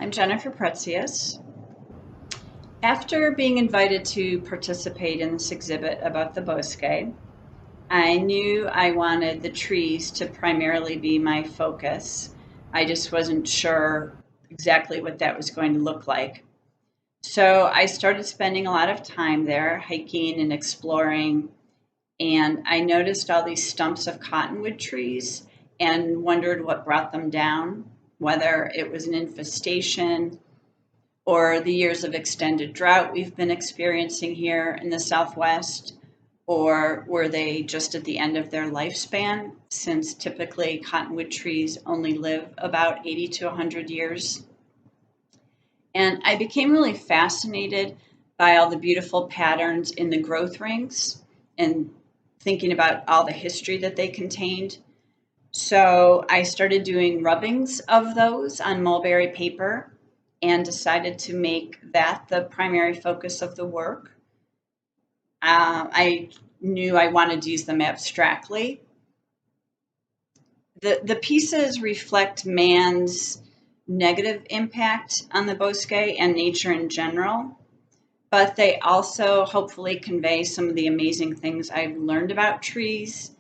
I'm Jennifer Pretzeus. After being invited to participate in this exhibit about the Bosque, I knew I wanted the trees to primarily be my focus. I just wasn't sure exactly what that was going to look like. So I started spending a lot of time there, hiking and exploring, and I noticed all these stumps of cottonwood trees and wondered what brought them down, whether it was an infestation or the years of extended drought we've been experiencing here in the Southwest, or were they just at the end of their lifespan, since typically cottonwood trees only live about 80 to 100 years? And I became really fascinated by all the beautiful patterns in the growth rings and thinking about all the history that they contained. So I started doing rubbings of those on mulberry paper and decided to make that the primary focus of the work. I knew I wanted to use them abstractly. The pieces reflect man's negative impact on the bosque and nature in general, but they also hopefully convey some of the amazing things I've learned about trees.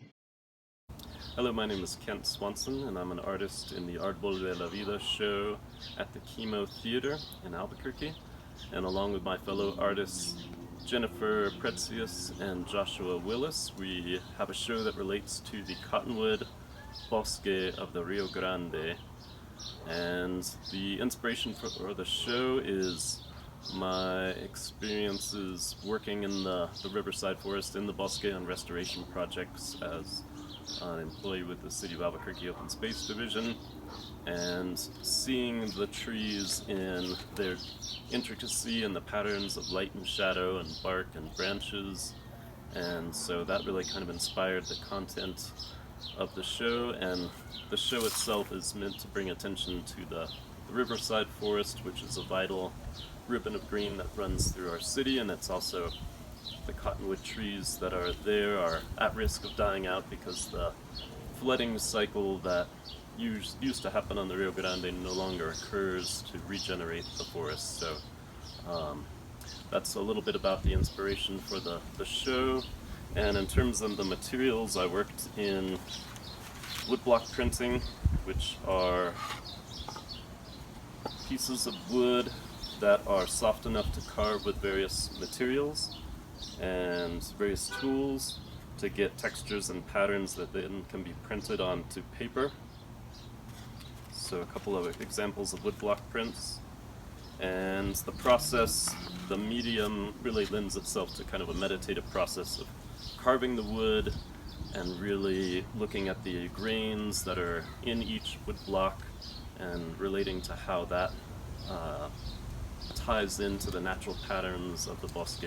Hello, my name is Kent Swanson, and I'm an artist in the Arbol de la Vida show at the KiMo Theater in Albuquerque. And along with my fellow artists, Jennifer Pretzeus and Joshua Willis, we have a show that relates to the cottonwood Bosque of the Rio Grande. And the inspiration for the show is my experiences working in the riverside forest in the Bosque on restoration projects as an employee with the City of Albuquerque Open Space Division, and seeing the trees in their intricacy and the patterns of light and shadow and bark and branches. And so that really kind of inspired the content of the show, and the show itself is meant to bring attention to the riverside forest, which is a vital ribbon of green that runs through our city, and it's also the cottonwood trees that are there are at risk of dying out because the flooding cycle that used to happen on the Rio Grande no longer occurs to regenerate the forest. So that's a little bit about the inspiration for the show. And in terms of the materials, I worked in woodblock printing, which are pieces of wood that are soft enough to carve with various materials and various tools to get textures and patterns that then can be printed onto paper. So a couple of examples of woodblock prints. And the process, the medium really lends itself to kind of a meditative process of carving the wood and really looking at the grains that are in each woodblock and relating to how that ties into the natural patterns of the bosque.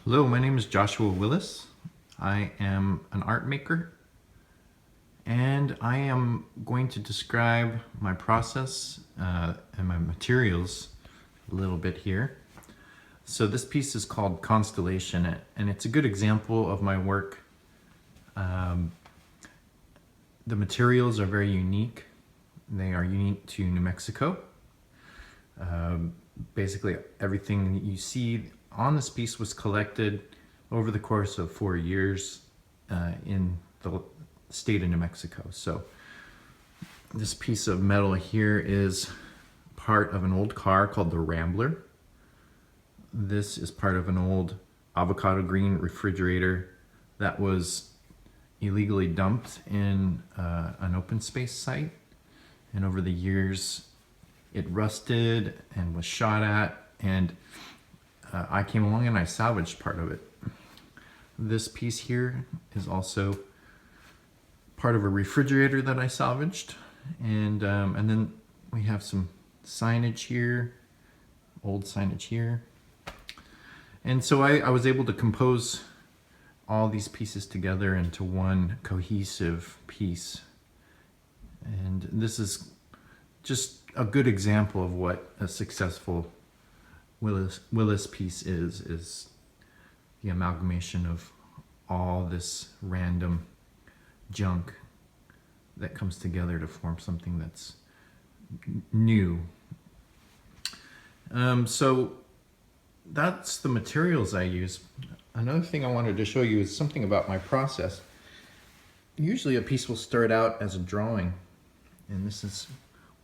Hello, my name is Joshua Willis. I am an art maker, and I am going to describe my process and my materials a little bit here. So this piece is called Constellation, and it's a good example of my work. The materials are very unique. They are unique to New Mexico. Basically everything that you see on this piece was collected over the course of 4 years in the state of New Mexico. So this piece of metal here is part of an old car called the Rambler. This is part of an old avocado green refrigerator that was illegally dumped in an open space site. And over the years, it rusted and was shot at, and I came along and I salvaged part of it. This piece here is also part of a refrigerator that I salvaged, and then we have some signage here, old signage here. And so I was able to compose all these pieces together into one cohesive piece. And this is just a good example of what a successful Willis piece is the amalgamation of all this random junk that comes together to form something that's new. So that's the materials I use. Another thing I wanted to show you is something about my process. Usually a piece will start out as a drawing, and this is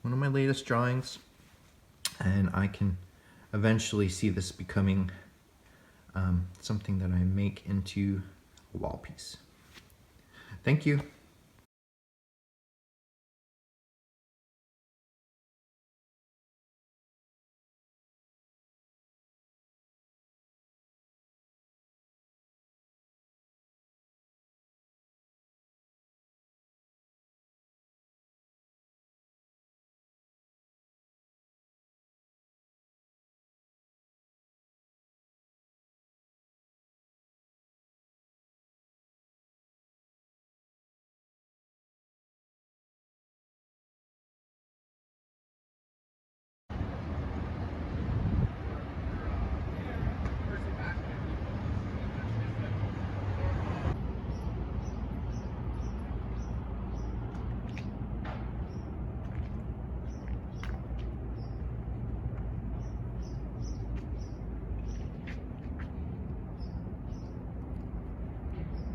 one of my latest drawings, and I can eventually see this becoming something that I make into a wall piece. Thank you.